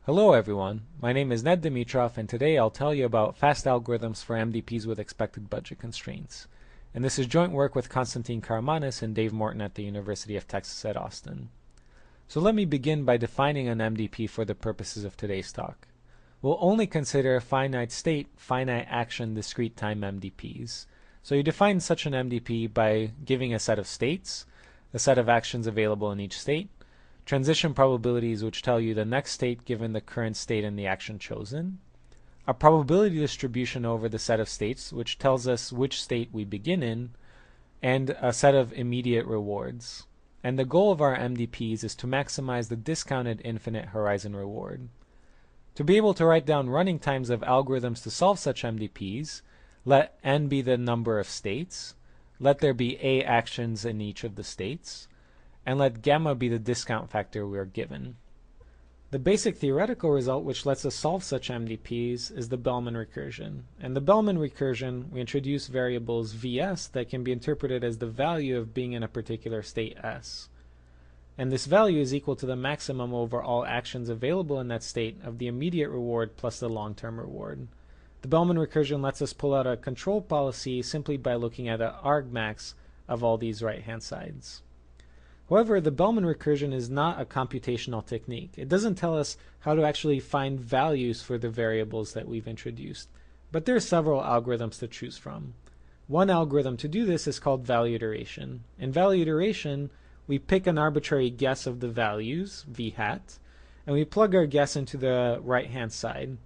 Hello everyone, my name is Ned Dimitrov and today I'll tell you about fast algorithms for MDPs with expected budget constraints. And this is joint work with Konstantin Karmanis and Dave Morton at the University of Texas at Austin. So let me begin by defining an MDP for the purposes of today's talk. We'll only consider finite state, finite action, discrete time MDPs. So you define such an MDP by giving a set of states, a set of actions available in each state, transition probabilities which tell you the next state given the current state and the action chosen, a probability distribution over the set of states which tells us which state we begin in, and a set of immediate rewards. And the goal of our MDPs is to maximize the discounted infinite horizon reward. To be able to write down running times of algorithms to solve such MDPs, let n be the number of states, let there be a actions in each of the states, and let gamma be the discount factor we are given. The basic theoretical result which lets us solve such MDPs is the Bellman recursion. In the Bellman recursion, we introduce variables vs that can be interpreted as the value of being in a particular state s. And this value is equal to the maximum over all actions available in that state of the immediate reward plus the long-term reward. The Bellman recursion lets us pull out a control policy simply by looking at the argmax of all these right-hand sides. However, the Bellman recursion is not a computational technique. It doesn't tell us how to actually find values for the variables that we've introduced, but there are several algorithms to choose from. One algorithm to do this is called value iteration. In value iteration, we pick an arbitrary guess of the values, v hat, and we plug our guess into the right-hand side.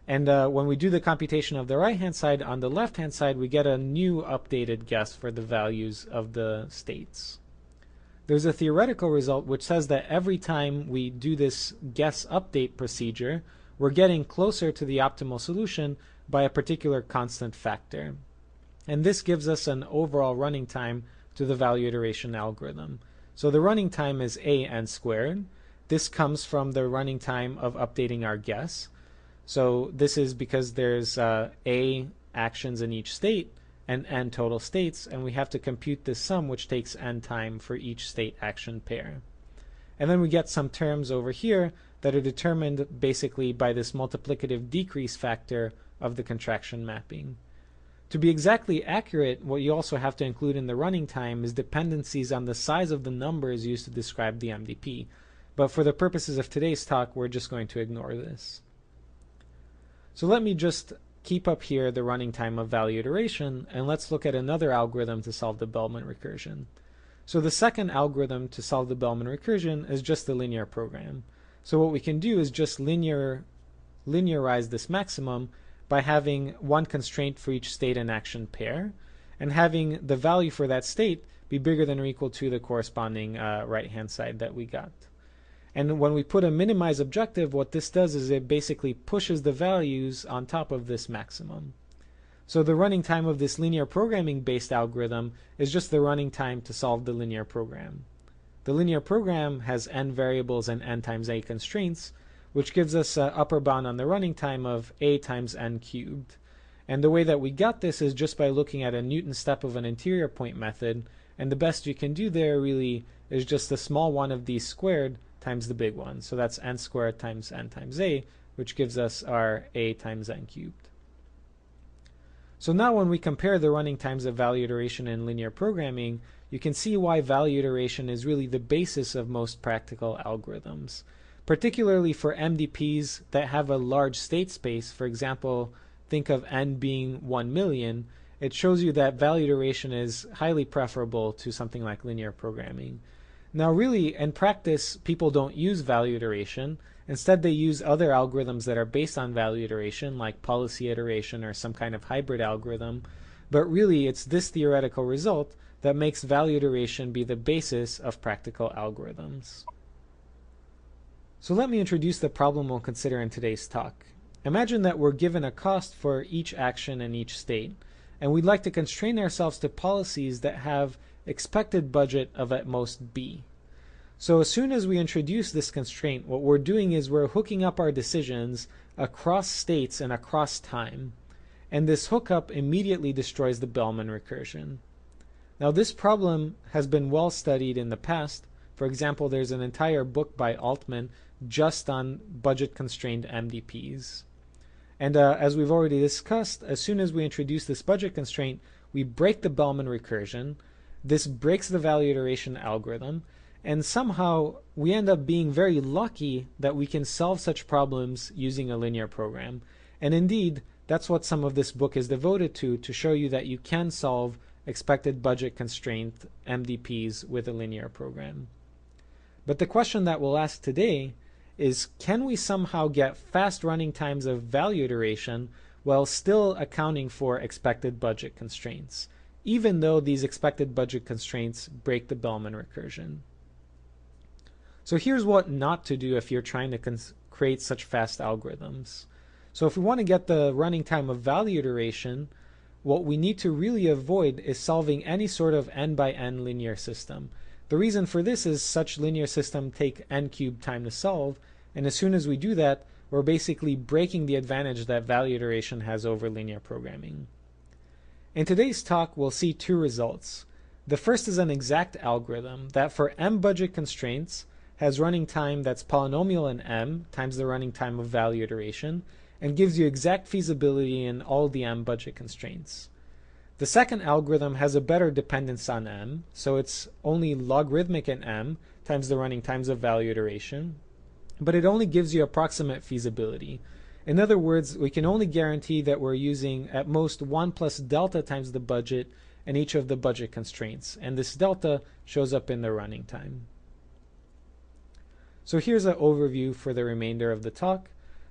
And when we do the computation of the right-hand side, on the left-hand side, we get a new updated guess for the values of the states. There's a theoretical result which says that every time we do this guess update procedure, we're getting closer to the optimal solution by a particular constant factor. And this gives us an overall running time to the value iteration algorithm. So the running time is an squared. This comes from the running time of updating our guess. So this is because there's a actions in each state and n total states, and we have to compute this sum which takes n time for each state action pair. And then we get some terms over here that are determined basically by this multiplicative decrease factor of the contraction mapping. To be exactly accurate, what you also have to include in the running time is dependencies on the size of the numbers used to describe the MDP. But for the purposes of today's talk, we're just going to ignore this. So let me just keep up here the running time of value iteration, and let's look at another algorithm to solve the Bellman recursion. So the second algorithm to solve the Bellman recursion is just the linear program. So what we can do is just linearize this maximum by having one constraint for each state and action pair, and having the value for that state be bigger than or equal to the corresponding right-hand side that we got. And when we put a minimize objective, what this does is it basically pushes the values on top of this maximum. So the running time of this linear programming based algorithm is just the running time to solve the linear program. The linear program has n variables and n times a constraints, which gives us an upper bound on the running time of a times n cubed. And the way that we got this is just by looking at a Newton step of an interior point method, and the best you can do there really is just the small one of these squared times the big one. So that's n squared times n times a, which gives us our a times n cubed. So now when we compare the running times of value iteration in linear programming, you can see why value iteration is really the basis of most practical algorithms. Particularly for MDPs that have a large state space, for example, think of n being 1 million, it shows you that value iteration is highly preferable to something like linear programming. Now really, in practice, people don't use value iteration. Instead, they use other algorithms that are based on value iteration, like policy iteration or some kind of hybrid algorithm. But really, it's this theoretical result that makes value iteration be the basis of practical algorithms. So let me introduce the problem we'll consider in today's talk. Imagine that we're given a cost for each action in each state, and we'd like to constrain ourselves to policies that have expected budget of at most b. So as soon as we introduce this constraint, what we're doing is we're hooking up our decisions across states and across time. And this hookup immediately destroys the Bellman recursion. Now this problem has been well studied in the past. For example, there's an entire book by Altman just on budget-constrained MDPs. And as we've already discussed, as soon as we introduce this budget constraint, we break the Bellman recursion. This breaks the value iteration algorithm, and somehow we end up being very lucky that we can solve such problems using a linear program. And indeed, that's what some of this book is devoted to show you that you can solve expected budget constraint MDPs with a linear program. But the question that we'll ask today is, can we somehow get fast running times of value iteration while still accounting for expected budget constraints, even though these expected budget constraints break the Bellman recursion? So here's what not to do if you're trying to create such fast algorithms. So if we want to get the running time of value iteration, what we need to really avoid is solving any sort of n by n linear system. The reason for this is such linear systems take n cubed time to solve, and as soon as we do that, we're basically breaking the advantage that value iteration has over linear programming. In today's talk, we'll see two results. The first is an exact algorithm that for m budget constraints has running time that's polynomial in m times the running time of value iteration, and gives you exact feasibility in all the m budget constraints. The second algorithm has a better dependence on m, so it's only logarithmic in m times the running times of value iteration, but it only gives you approximate feasibility. In other words, we can only guarantee that we're using at most 1 plus delta times the budget in each of the budget constraints, and this delta shows up in the running time. So here's an overview for the remainder of the talk.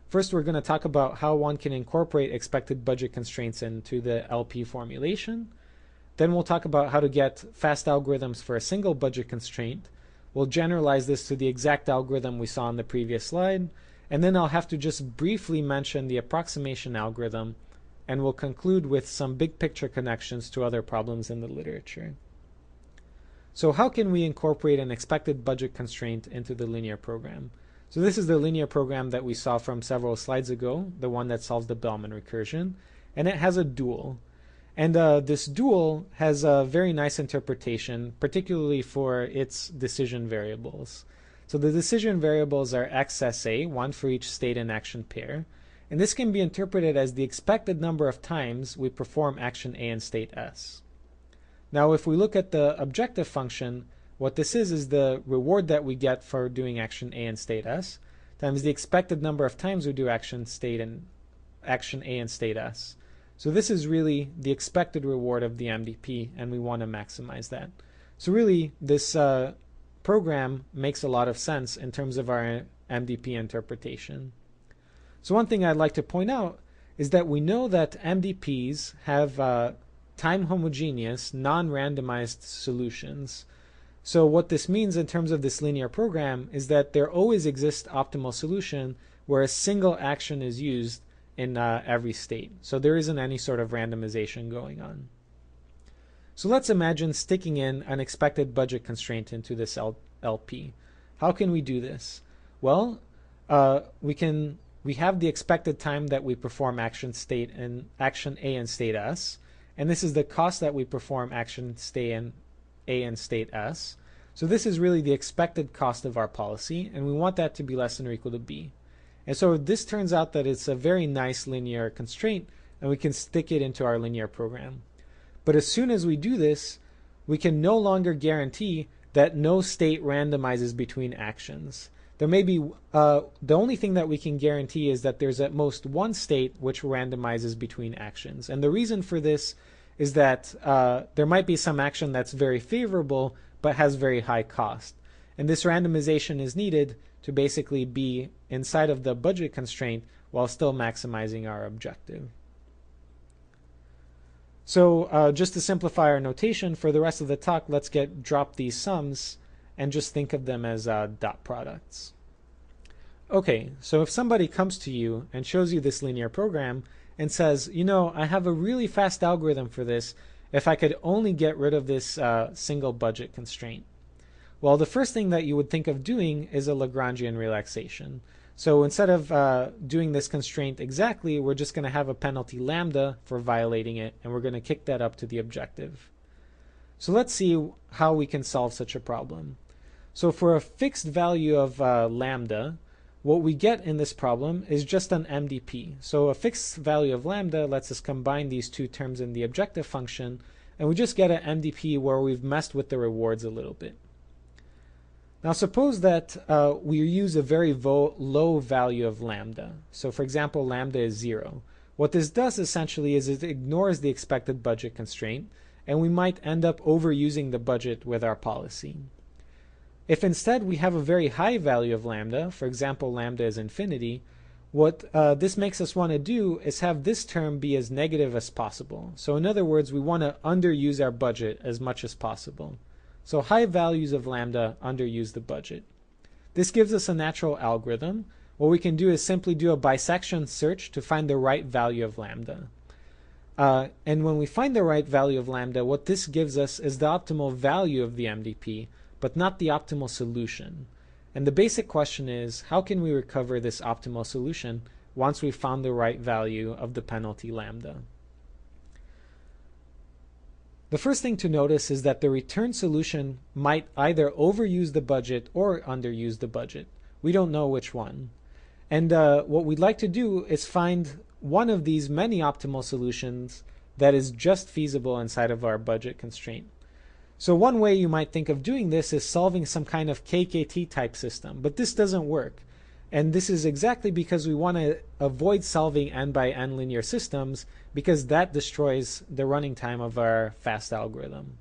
First, we're going to talk about how one can incorporate expected budget constraints into the LP formulation. Then we'll talk about how to get fast algorithms for a single budget constraint. We'll generalize this to the exact algorithm we saw on the previous slide. And then I'll have to just briefly mention the approximation algorithm, and we'll conclude with some big picture connections to other problems in the literature. So how can we incorporate an expected budget constraint into the linear program? So this is the linear program that we saw from several slides ago, the one that solves the Bellman recursion, and it has a dual. And this dual has a very nice interpretation, particularly for its decision variables. So the decision variables are XSA, one for each state and action pair, and this can be interpreted as the expected number of times we perform action A in state S. Now if we look at the objective function, what this is the reward that we get for doing action A in state S times the expected number of times we do action A in state S. So this is really the expected reward of the MDP, and we want to maximize that. So really, this program makes a lot of sense in terms of our MDP interpretation. So one thing I'd like to point out is that we know that MDPs have time homogeneous, non-randomized solutions. So what this means in terms of this linear program is that there always exists optimal solution where a single action is used in every state. So there isn't any sort of randomization going on. So let's imagine sticking in an expected budget constraint into this LP. How can we do this? Well, we have the expected time that we perform action A in state S, and this is the cost that we perform action A in state S. So this is really the expected cost of our policy, and we want that to be less than or equal to B. And so this turns out that it's a very nice linear constraint, and we can stick it into our linear program. But as soon as we do this, we can no longer guarantee that no state randomizes between actions. There may be, the only thing that we can guarantee is that there's at most one state which randomizes between actions. And the reason for this is that there might be some action that's very favorable but has very high cost. And this randomization is needed to basically be inside of the budget constraint while still maximizing our objective. So just to simplify our notation for the rest of the talk, let's drop these sums and just think of them as dot products. Okay, so if somebody comes to you and shows you this linear program and says, you know, I have a really fast algorithm for this if I could only get rid of this single budget constraint. Well, the first thing that you would think of doing is a Lagrangian relaxation. So instead of doing this constraint exactly, we're just going to have a penalty lambda for violating it, and we're going to kick that up to the objective. So let's see how we can solve such a problem. So for a fixed value of lambda, what we get in this problem is just an MDP. So a fixed value of lambda lets us combine these two terms in the objective function, and we just get an MDP where we've messed with the rewards a little bit. Now suppose that we use a very low value of lambda. So for example, lambda is 0. What this does essentially is it ignores the expected budget constraint, and we might end up overusing the budget with our policy. If instead we have a very high value of lambda, for example lambda is infinity, what this makes us want to do is have this term be as negative as possible. So in other words, we want to underuse our budget as much as possible. So high values of lambda underuse the budget. This gives us a natural algorithm. What we can do is simply do a bisection search to find the right value of lambda. And when we find the right value of lambda, what this gives us is the optimal value of the MDP, but not the optimal solution. And the basic question is, how can we recover this optimal solution once we found the right value of the penalty lambda? The first thing to notice is that the return solution might either overuse the budget or underuse the budget. We don't know which one. And what we'd like to do is find one of these many optimal solutions that is just feasible inside of our budget constraint. So one way you might think of doing this is solving some kind of KKT type system, but this doesn't work. And this is exactly because we want to avoid solving n by n linear systems, because that destroys the running time of our fast algorithm.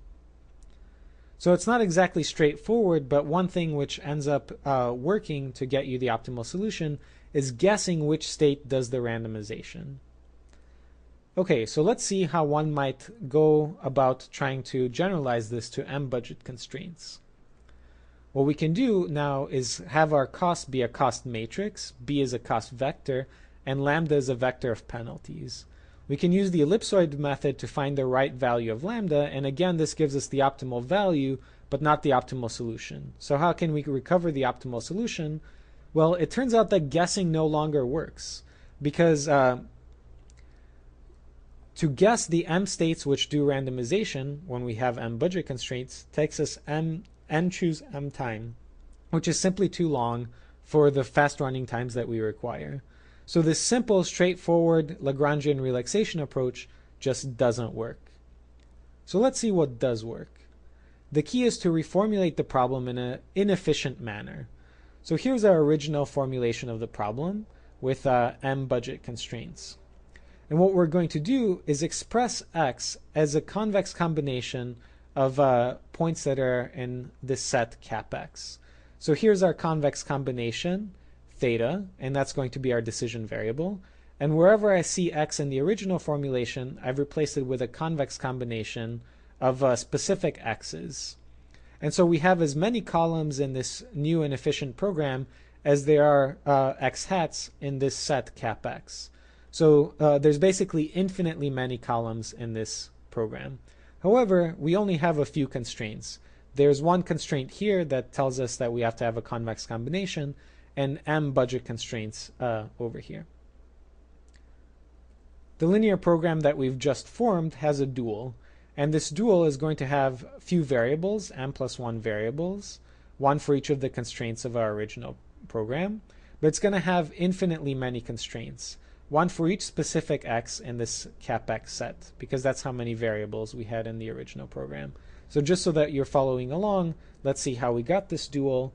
So it's not exactly straightforward, but one thing which ends up working to get you the optimal solution is guessing which state does the randomization. Okay, so let's see how one might go about trying to generalize this to m budget constraints. What we can do now is have our cost be a cost matrix, b is a cost vector, and lambda is a vector of penalties. We can use the ellipsoid method to find the right value of lambda, and again this gives us the optimal value, but not the optimal solution. So how can we recover the optimal solution? Well, it turns out that guessing no longer works, because to guess the m states which do randomization when we have m budget constraints takes us n choose m time, which is simply too long for the fast running times that we require. So this simple, straightforward Lagrangian relaxation approach just doesn't work. So let's see what does work. The key is to reformulate the problem in an inefficient manner. So here's our original formulation of the problem with m budget constraints. And what we're going to do is express x as a convex combination of points that are in this set cap x. So here's our convex combination, theta, and that's going to be our decision variable. And wherever I see x in the original formulation, I've replaced it with a convex combination of specific x's. And so we have as many columns in this new and efficient program as there are x hats in this set cap x. So there's basically infinitely many columns in this program. However, we only have a few constraints. There's one constraint here that tells us that we have to have a convex combination, and m budget constraints over here. The linear program that we've just formed has a dual, and this dual is going to have few variables, m plus 1 variables, one for each of the constraints of our original program, but it's going to have infinitely many constraints, one for each specific x in this cap x set, because that's how many variables we had in the original program. So just so that you're following along, let's see how we got this dual.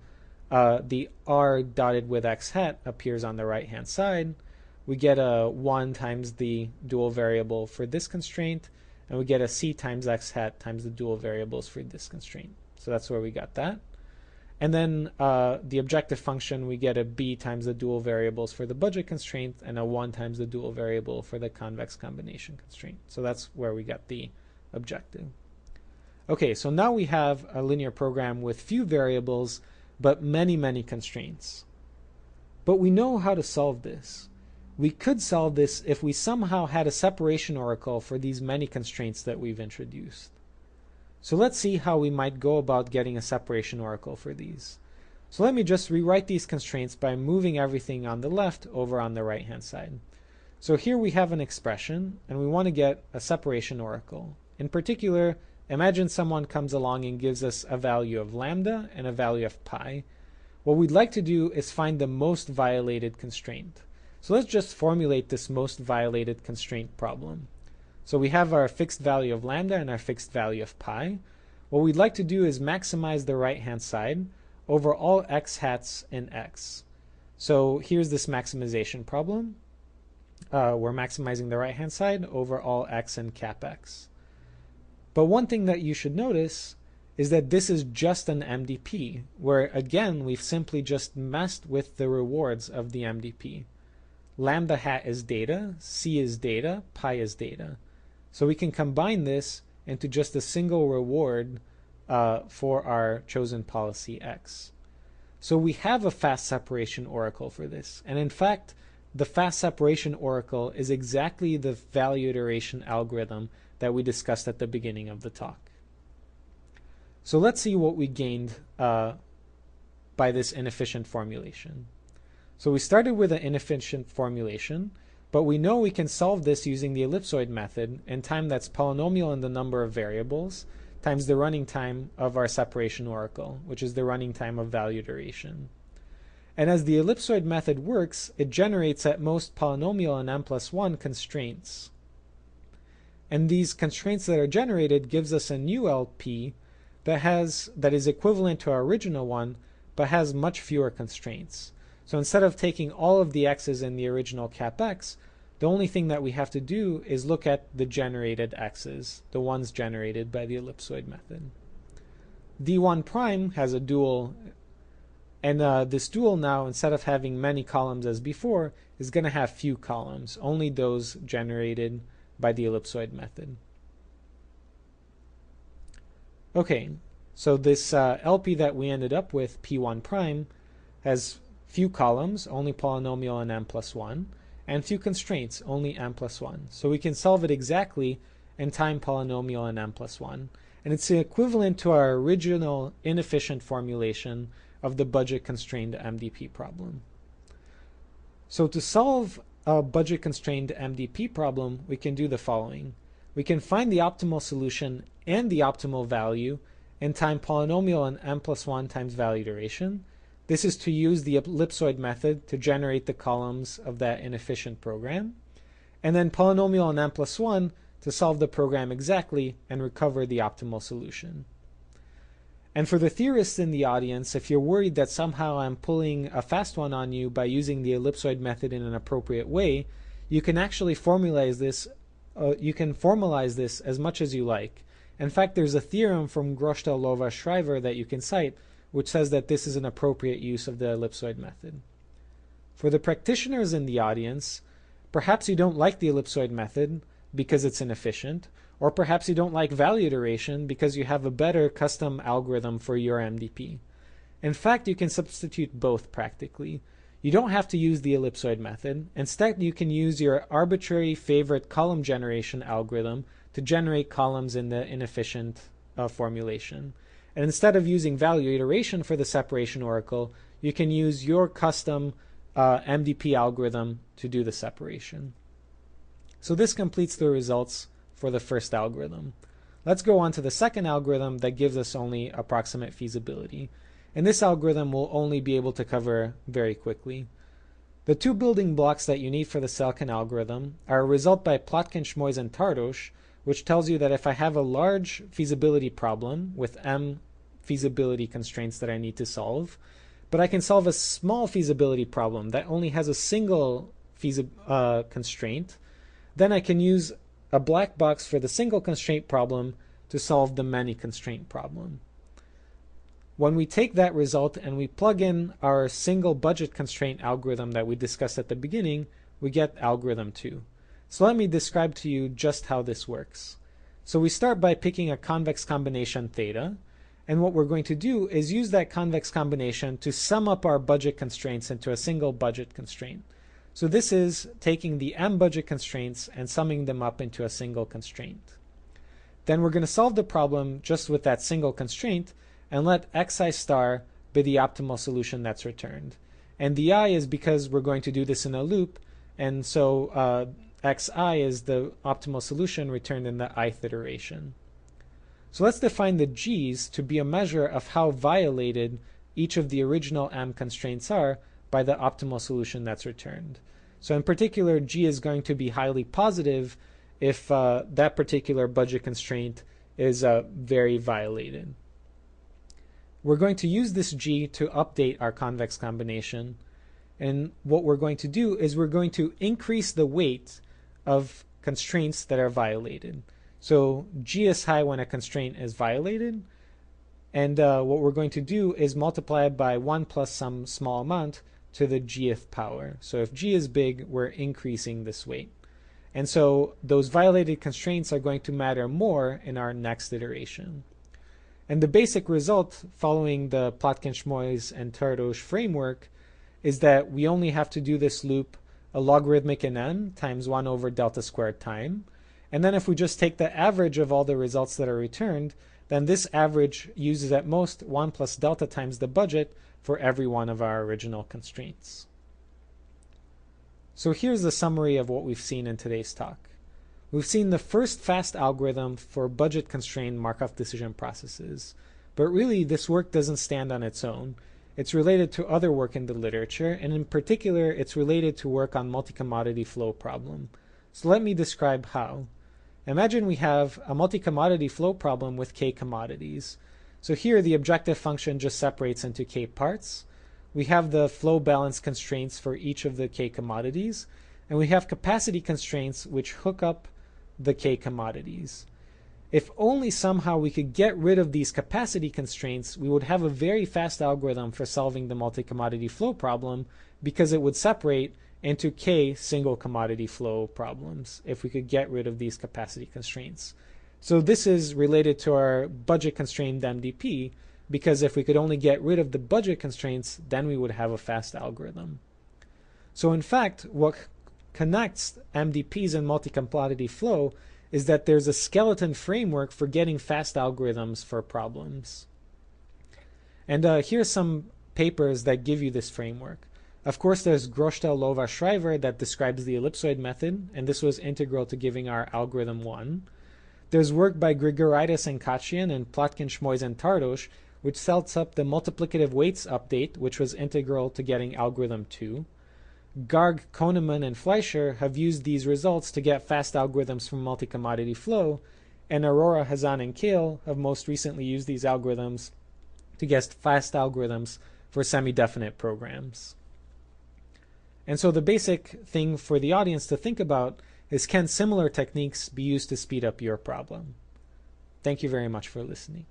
The r dotted with x hat appears on the right hand side. We get a 1 times the dual variable for this constraint, and we get a c times x hat times the dual variables for this constraint. So that's where we got that. And then the objective function, we get a b times the dual variables for the budget constraint and a 1 times the dual variable for the convex combination constraint. So that's where we got the objective. Okay, so now we have a linear program with few variables but many, many constraints. But we know how to solve this. We could solve this if we somehow had a separation oracle for these many constraints that we've introduced. So let's see how we might go about getting a separation oracle for these. So let me just rewrite these constraints by moving everything on the left over on the right hand side. So here we have an expression, and we want to get a separation oracle. In particular, imagine someone comes along and gives us a value of lambda and a value of pi. what we'd like to do is find the most violated constraint. So let's just formulate this most violated constraint problem. So we have our fixed value of lambda and our fixed value of pi. What we'd like to do is maximize the right-hand side over all x hats in x. So here's this maximization problem. We're maximizing the right-hand side over all x in cap x. But one thing that you should notice is that this is just an MDP, where again we've simply just messed with the rewards of the MDP. Lambda hat is data, c is data, pi is data. So we can combine this into just a single reward for our chosen policy x. So we have a fast separation oracle for this. And in fact, the fast separation oracle is exactly the value iteration algorithm that we discussed at the beginning of the talk. So let's see what we gained by this inefficient formulation. So we started with an inefficient formulation, but we know we can solve this using the ellipsoid method in time that's polynomial in the number of variables times the running time of our separation oracle, which is the running time of value iteration. And as the ellipsoid method works, it generates at most polynomial and n+1 constraints. And these constraints that are generated gives us a new LP that is equivalent to our original one, but has much fewer constraints. So instead of taking all of the x's in the original cap x, the only thing that we have to do is look at the generated x's, the ones generated by the ellipsoid method. D1 prime has a dual, and this dual now, instead of having many columns as before, is going to have few columns, only those generated by the ellipsoid method. Okay, so this LP that we ended up with, P1 prime, has few columns, only polynomial and n+1, and few constraints, only n+1. So we can solve it exactly in time polynomial and n+1. And it's equivalent to our original inefficient formulation of the budget-constrained MDP problem. So to solve a budget-constrained MDP problem, we can do the following. We can find the optimal solution and the optimal value in time polynomial and n+1 times value iteration. This is to use the ellipsoid method to generate the columns of that inefficient program. And then polynomial and n+1 to solve the program exactly and recover the optimal solution. And for the theorists in the audience, if you're worried that somehow I'm pulling a fast one on you by using the ellipsoid method in an appropriate way, you can actually formalize this as much as you like. In fact, there's a theorem from Groschtel-Lova-Schreiber that you can cite which says that this is an appropriate use of the ellipsoid method. For the practitioners in the audience, perhaps you don't like the ellipsoid method because it's inefficient, or perhaps you don't like value iteration because you have a better custom algorithm for your MDP. In fact, you can substitute both practically. You don't have to use the ellipsoid method. Instead, you can use your arbitrary favorite column generation algorithm to generate columns in the inefficient formulation. And instead of using value iteration for the separation oracle, you can use your custom MDP algorithm to do the separation. So this completes the results for the first algorithm. Let's go on to the second algorithm that gives us only approximate feasibility. And this algorithm will only be able to cover very quickly. The two building blocks that you need for the Selkin algorithm are a result by Plotkin, Schmois, and Tardos, which tells you that if I have a large feasibility problem with m feasibility constraints that I need to solve, but I can solve a small feasibility problem that only has a single constraint, then I can use a black box for the single constraint problem to solve the many constraint problem. When we take that result and we plug in our single budget constraint algorithm that we discussed at the beginning, we get algorithm 2. So let me describe to you just how this works. So we start by picking a convex combination theta, and what we're going to do is use that convex combination to sum up our budget constraints into a single budget constraint. So this is taking the m budget constraints and summing them up into a single constraint. Then we're going to solve the problem just with that single constraint and let xi star be the optimal solution that's returned. And the I is because we're going to do this in a loop, and so xi is the optimal solution returned in the ith iteration. So let's define the g's to be a measure of how violated each of the original M constraints are by the optimal solution that's returned. So in particular, G is going to be highly positive if that particular budget constraint is very violated. We're going to use this G to update our convex combination. And what we're going to do is we're going to increase the weight of constraints that are violated. So G is high when a constraint is violated. And what we're going to do is multiply it by 1 plus some small amount to the gth power. So if G is big, we're increasing this weight. And so those violated constraints are going to matter more in our next iteration. And the basic result following the Plotkin-Schmoyes and Tardosh framework is that we only have to do this loop a logarithmic in n times 1 over delta squared time. And then if we just take the average of all the results that are returned, then this average uses at most 1 plus delta times the budget for every one of our original constraints. So here's the summary of what we've seen in today's talk. We've seen the first fast algorithm for budget-constrained Markov decision processes. But really, this work doesn't stand on its own. It's related to other work in the literature, and in particular, it's related to work on multi-commodity flow problem. So let me describe how. Imagine we have a multi-commodity flow problem with k commodities. So here, the objective function just separates into k parts. We have the flow balance constraints for each of the k commodities, and we have capacity constraints which hook up the k commodities. If only somehow we could get rid of these capacity constraints, we would have a very fast algorithm for solving the multi-commodity flow problem, because it would separate into k single commodity flow problems if we could get rid of these capacity constraints. So this is related to our budget constrained MDP, because if we could only get rid of the budget constraints, then we would have a fast algorithm. So in fact, what connects MDPs and multi-commodity flow is that there's a skeleton framework for getting fast algorithms for problems. And here's some papers that give you this framework. Of course, there's Groschtel, Lova, Shriver that describes the ellipsoid method, and this was integral to giving our algorithm 1. There's work by Grigoriadis and Kachyan and Plotkin, Schmoyes, and Tardosh, which sets up the multiplicative weights update, which was integral to getting algorithm 2. Garg, Koneman, and Fleischer have used these results to get fast algorithms from multi-commodity flow, and Aurora, Hazan, and Kale have most recently used these algorithms to get fast algorithms for semi-definite programs. And so the basic thing for the audience to think about is, can similar techniques be used to speed up your problem? Thank you very much for listening.